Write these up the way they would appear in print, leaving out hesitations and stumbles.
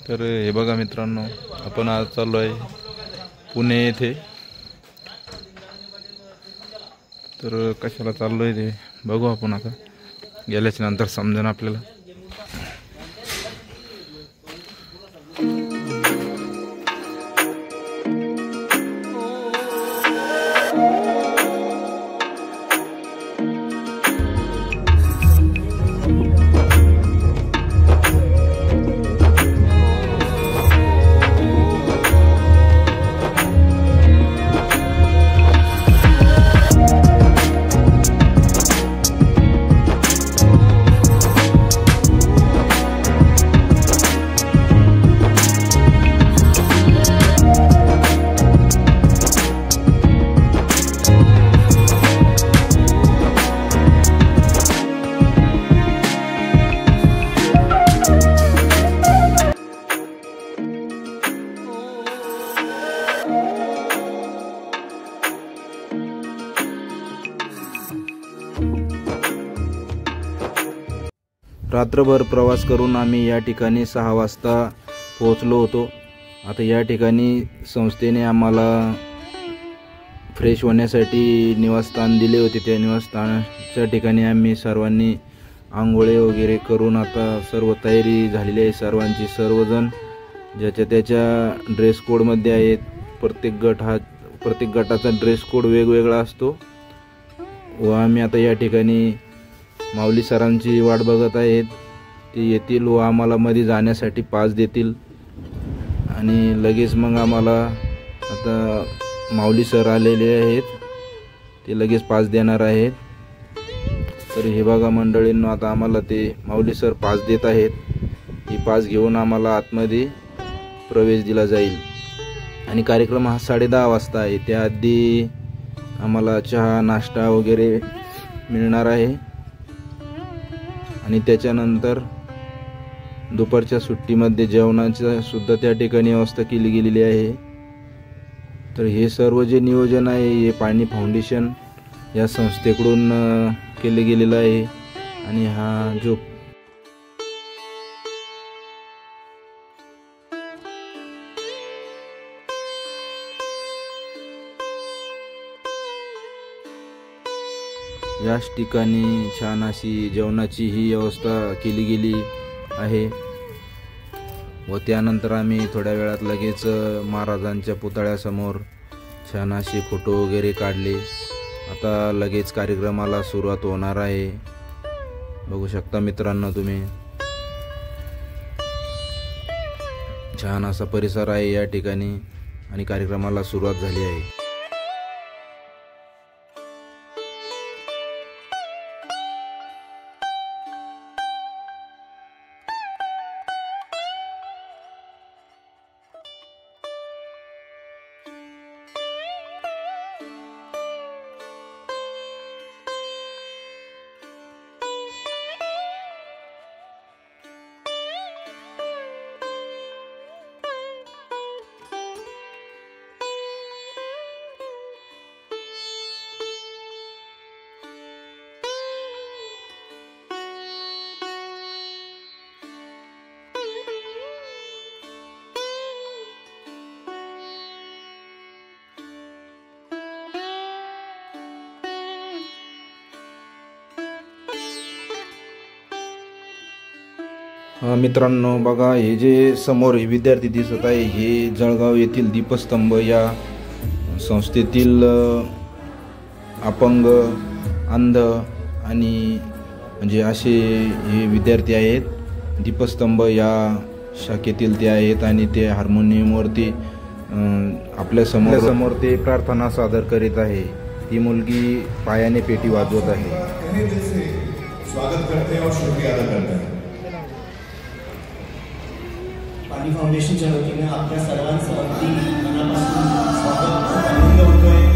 तर हे बघा मित्रांनो, आपण आज चाललो आहे पुणे येथे। तर कशाला चाललो आहे ते बघू आपण, आता गेल्याच्या नंतर समजेन आपल्याला। रात्रभर प्रवास करून आम्ही या ठिकाणी 6 वाजता पोहोचलो होतो। आता या ठिकाणी संस्थेने आम्हाला फ्रेश होण्यासाठी निवासस्थान दिले होते। त्या निवासस्थानाच्या ठिकाणी आम्ही सर्वांनी आंघोळे वगैरे करून आता सर्व तयारी झालेली आहे सर्वांची। सर्वजण ज्याच्या त्याच्या ड्रेस कोडमध्ये आहेत। प्रत्येक गटाचा ड्रेस कोड वेगवेगळा असतो व आम्ही आता या ठिकाणी माऊली सरांची वाट बघत आहेत। ते येतील व आम्हाला मध्ये जाण्यासाठी पास देतील आणि लगेच मग आम्हाला, आता माऊली सर आलेले आहेत, ते लगेच पास देणार आहेत। तर हे बघा मंडळींनो, आता आम्हाला ते माऊली सर पास देत आहेत। ही पास घेऊन आम्हाला आतमध्ये प्रवेश दिला जाईल आणि कार्यक्रम हा 10:30 वाजता आहे। त्याआधी आम्हाला चहा नाश्ता वगैरे मिळणार आहे आणि त्याच्यानंतर दुपारच्या सुट्टीमध्ये जेवणाची सुद्धा त्या ठिकाणी व्यवस्था केली गेलेली आहे। तर हे सर्व जे नियोजन आहे हे पाणी फाउंडेशन या संस्थेकडून केले गेलेलं आहे आणि हा जो याच ठिकाणी छान अशी जेवणाची ही व्यवस्था केली गेली आहे व त्यानंतर आम्ही थोड्या वेळात लगेच महाराजांच्या पुतळ्यासमोर छान असे फोटो वगैरे काढले। आता लगेच कार्यक्रमाला सुरुवात होणार आहे। बघू शकता मित्रांनो तुम्ही, छान असा परिसर आहे या ठिकाणी आणि कार्यक्रमाला सुरुवात झाली आहे। मित्रांनो बघा, हे जे समोर हे विद्यार्थी दिसत आहे हे जळगाव येथील दीपस्तंभ या संस्थेतील अपंग, अंध आणि म्हणजे असे हे विद्यार्थी आहेत। दीपस्तंभ या शाखेतील ते आहेत आणि ते हार्मोनियमवरती आपल्या समोर ते प्रार्थना सादर करीत आहे। ही मुलगी पायाने पेटी वाजवत आहे। स्वागत करते और शुक्रिया अदा करते हैं। पाणी फाउंडेशनच्या वतीने आपल्या सर्वांचं अगदी मनापासून स्वागत आनंद होतोय।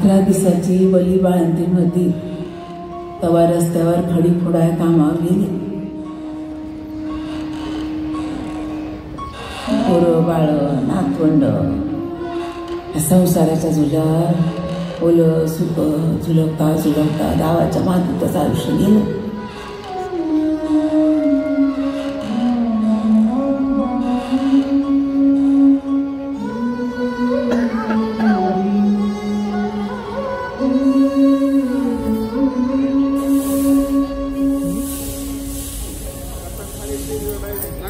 11 दिवसाची बली बाळंतीण होती तेव्हा रस्त्यावर खडी फोडाय कामावर गेली. पोरं बाळ नातवंड संसाराच्या झुल्यावर ओलं सुक झुलकता झुलकता गावाच्या मातीतच आयुष्य गेलं.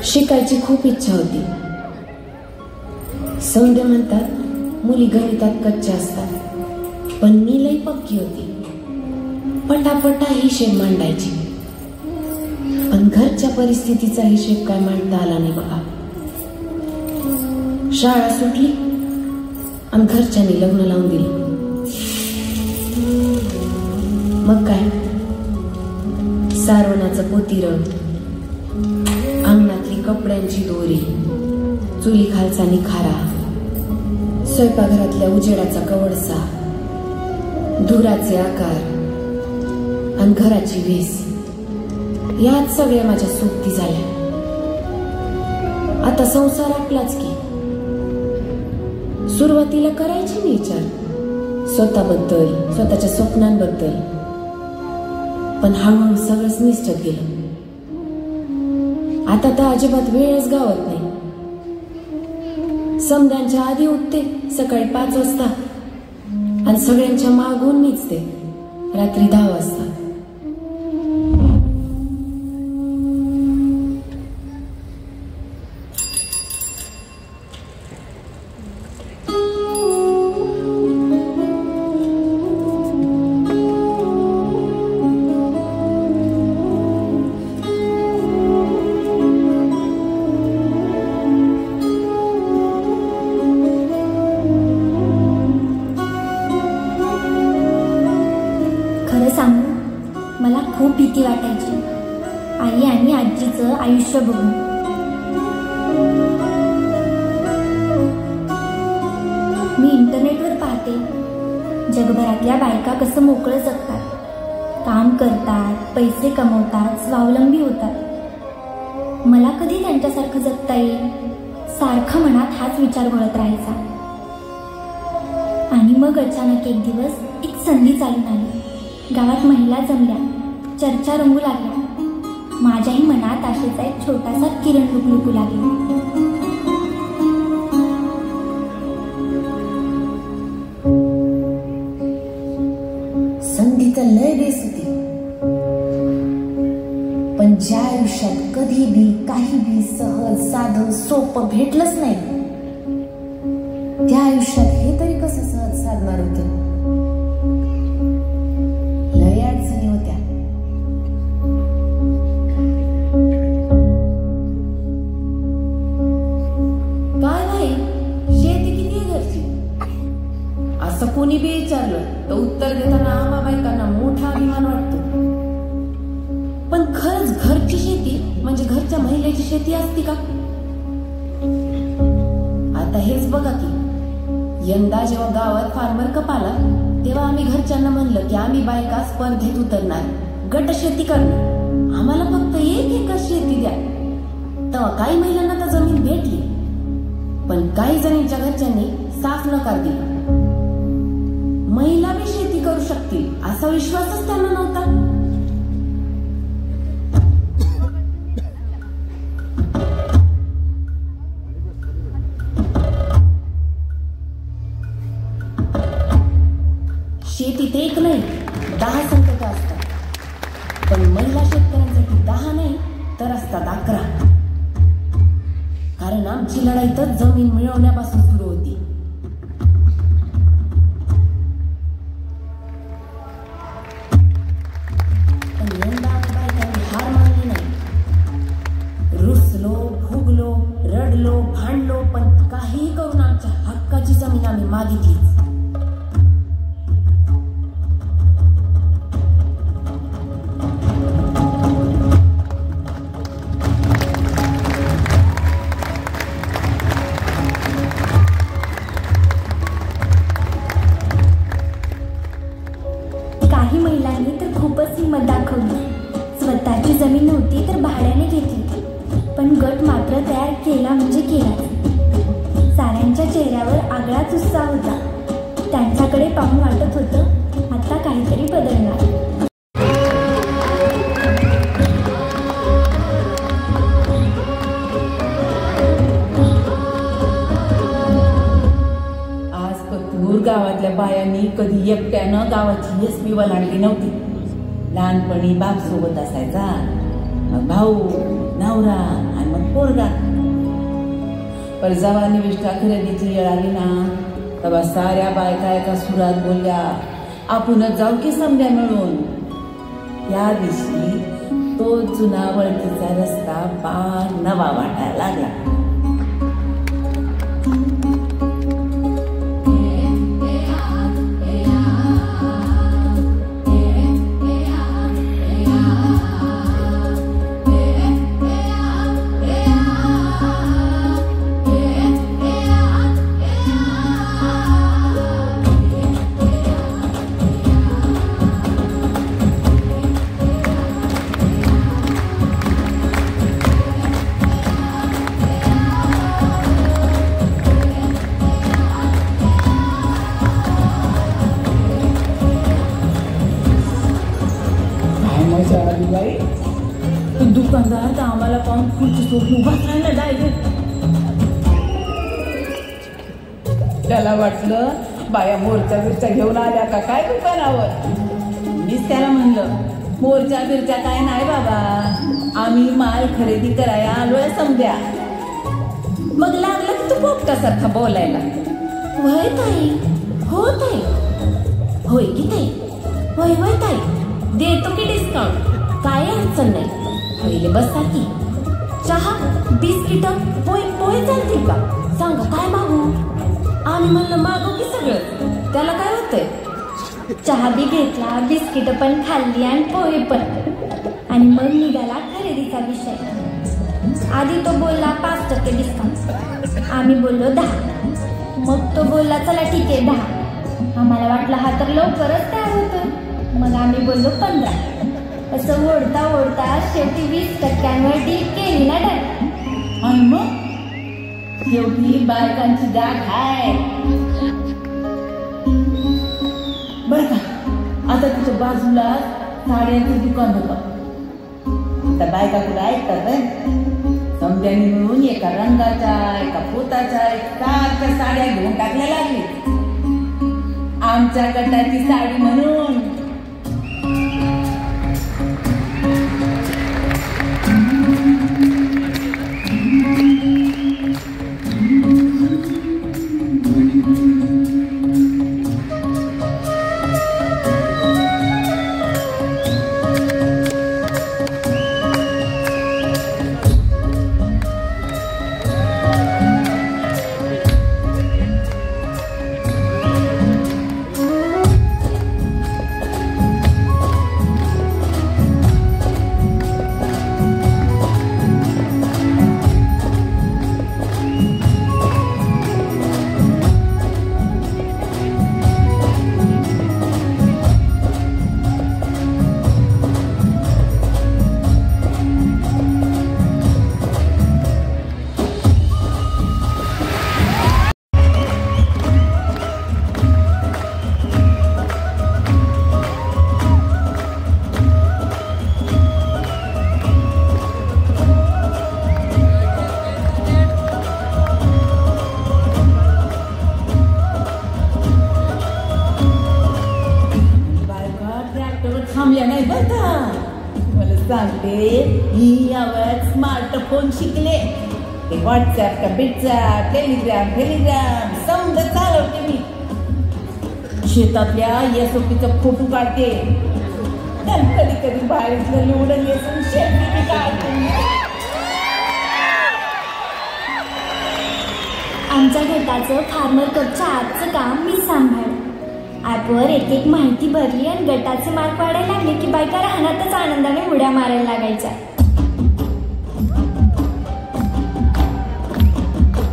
शिकायची खूप इच्छा होती. सौंदर्य म्हणतात मुली गणितात कच्च्या असतात, पण मी लई पक्की होती. पटापटा हिशेब मांडायची, पण घरच्या परिस्थितीचा हिशेब काय मांडता आला नाही बघा. शाळा सुटली आणि घरच्यांनी लग्न लावून दिलं. मग काय सारवणाचं पोतीरं, अंगणातली कपड्यांची दोरी, चुली खालचा निखारा, स्वयंपाकघरातल्या उजेडाचा कवडसा, धुराचे आकार आणि घराची वीस, यात सगळ्या माझ्या सोबती झाल्या. आता संसार आपलाच की. सुरुवातीला करायची मी विचार स्वतःबद्दल, स्वतःच्या स्वप्नांबद्दल, पण हळूहळू सगळंच निष्ठत गेलं. आता तर अजिबात वेळच गावत नाही. समध्यांच्या आधी उठते सकाळी 5 वाजता आणि सगळ्यांच्या मागून निघते रात्री 10 वाजता. मला खूप भीती वाटायची आई आणि आजीचं आयुष्य बघून. मी इंटरनेटवर पाहते जगभरातल्या बायका कसं मोकळं जगतात, काम करतात, पैसे कमवतात, स्वावलंबी होतात. मला कधी त्यांच्यासारखं जगता येईल सारखं मनात हाच विचार घोळत राहायचा. आणि मग अचानक एक दिवस एक संधी चालून आली. गावात महिला जमल्या, चर्चा रंगू लागल्या. माझ्याही मनात आशेचा एक छोटासा किरण लुकलुकू लागला. संधी तर लय बेस होती, पण ज्या आयुष्यात कधी बी काही बी सहज साधं सोपं भेटलंच नाही, त्या आयुष्यात हे तरी कसं सहज साधणार होतं. लय अडचणी होत्या. काय नाही शेती किती आहे घरची असं कोणी बी विचारलं तर उत्तर देताना आम्हा बायकांना मोठा अभिमान वाटतो. पण खरंच घरची शेती म्हणजे घरच्या महिलेची शेती असती का? आता हेच बघा की यंदा जेव्हा गावात फार्मर कप आला तेव्हा आम्ही घरच्यांना म्हणलं की आम्ही बायका स्पर्धेत उतरणार, गट शेती करणार, आम्हाला फक्त एक एकर शेती द्या. तेव्हा काही महिलांना तर जमीन भेटली, पण काही जणींच्या घरच्यांनी साफ नकार दिला. महिला बी शेती करू शकतील असा विश्वासच त्यांना नव्हता. शेतीत एक नाही 10 संकट असतात, पण महिला शेतकऱ्यांसाठी 10 नाही तर असतात 11. कारण आमची लढाई तर जमीन मिळवण्यापासून सुरू होती. पण यंदा बायकांनी हार मानली नाही. रुसलो, भुगलो, रडलो, भांडलो, पण काहीही करून आमच्या हक्काची जमीन आम्ही मागितलीच. पण गट मात्र तयार केला म्हणजे केला. साऱ्यांच्या चेहऱ्यावर आगळाच उत्साह होता. त्यांच्याकडे पाहून वाटत होतं आता काहीतरी बदलणार. गावातल्या बायांनी कधी एकट्यानं गावाची एसपी वलांडली नव्हती. लहानपणी बाप सोबत असायचा, मग भाऊ, नवरा आणि मग पोरगा. पर जेव्हा निविष्ठा खरेदीची वेळ आली ना, तेव्हा साऱ्या बायका एका सुरात बोलल्या, आपणच जाऊ की समजा मिळून. या दिवशी तो जुना वळतीचा रस्ता पार नवा वाटायला लागला. दुकानदार तर आम्हाला पाहून खुर्ची सोडून उभाच राहिला डायरेक्ट. त्याला वाटलं बाया मोरच्या बिरच्या घेऊन आल्या का काय दुकानावर. मीच त्याला म्हणलं, मोरच्या बिरच्या काय नाही बाबा, आम्ही माल खरेदी करायला आलोय समद्या. मग लागलं की तू पोपटासारखा बोलायला. वय ताई, हो ताई, होय की ताई, होय होय ताई, देतो की डिस्काउंट, काय अडचण नाही. पहिले बसता की. चहा, बिस्किट, पोहे चालतील का? सांगा काय मागू? आम्ही म्हणलं मागू की सगळं, त्याला काय होतंय. चहा बी घेतला, बिस्किट पण खाल्ली आणि पोहे पण. आणि मग निघाला खरेदीचा विषय. आधी तो बोलला 5% डिस्काउंट, आम्ही बोललो 10. मग तो बोलला चला ठीक आहे 10. आम्हाला वाटलं हा तर लवकरच तयार होतो. मग आम्ही बोललो 15. असं ओढता ओढता शेवटी 20% डील केली ना डन. आणि मग शेवटी बायकांची गाठ आहे बर का. आता तिच्या बाजूला साड्यांचं दुकान होतं. त्या बायका कुठं ऐकतात. समद्यानी मिळून एका रंगाच्या, एका पोताच्या, सारख्या साड्या घेऊन टाकल्या लागली. आमच्या गटाची साडी म्हणून. स्मार्टफोन शिकले. व्हॉट्सअप का व्हॉट्सअप, टेलिग्राम समजा चालवते मी. शेतातल्या एसओपीचा फोटो काढते. कधी कधी बाहेरचं निवडून येसून शेती काढते. आमच्या गटाचं फार्मर कपच्या आजचं काम मी सांभाळ. ॲपवर एक एक माहिती भरली आणि गटाचे मार्क वाढायला लागले की बायका राहण्यातच आनंदाने उड्या मारायला लागायच्या.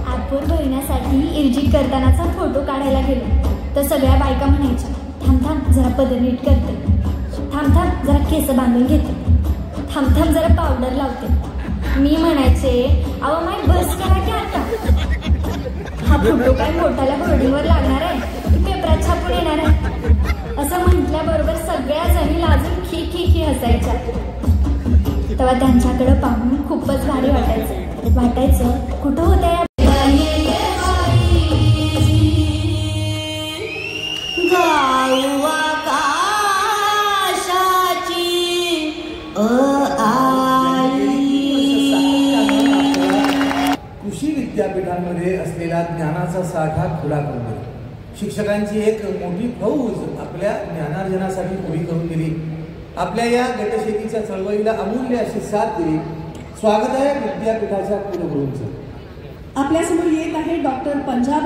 ॲपवर भरण्यासाठी इर्जिट करतानाचा फोटो काढायला गेलो तर सगळ्या बायका म्हणायच्या, थांब थांब जरा पदर नीट करते, थांब थांब जरा केस बांधून घेते, थांब थांब जरा पावडर लावते. मी म्हणायचे अहो माय बस करा की आता. हा फोटो काय मोठ्याला बोर्डिंगवर लागणार आहे की पेपरात छापून येणार आहे असं म्हटल्याबरोबर सगळ्या जणी लाजून खी खी खी हसायच्या. तेव्हा त्यांच्याकडे पाहून खूपच भारी वाटायचं कुठं होत्या कृषी विद्यापीठांमध्ये असलेला ज्ञानाचा साठा खुला करून दिला. शिक्षकांची एक मोठी फौज आपल्या ज्ञानार्जनासाठी उभी करून दिली. आपल्या या गटशेतीच्या चळवळीला अमूल्य अशी साथ दिली. स्वागत आहे विद्यापीठाच्या कुलगुरूंचं. आपल्यासमोर येत आहे डॉक्टर पंजाब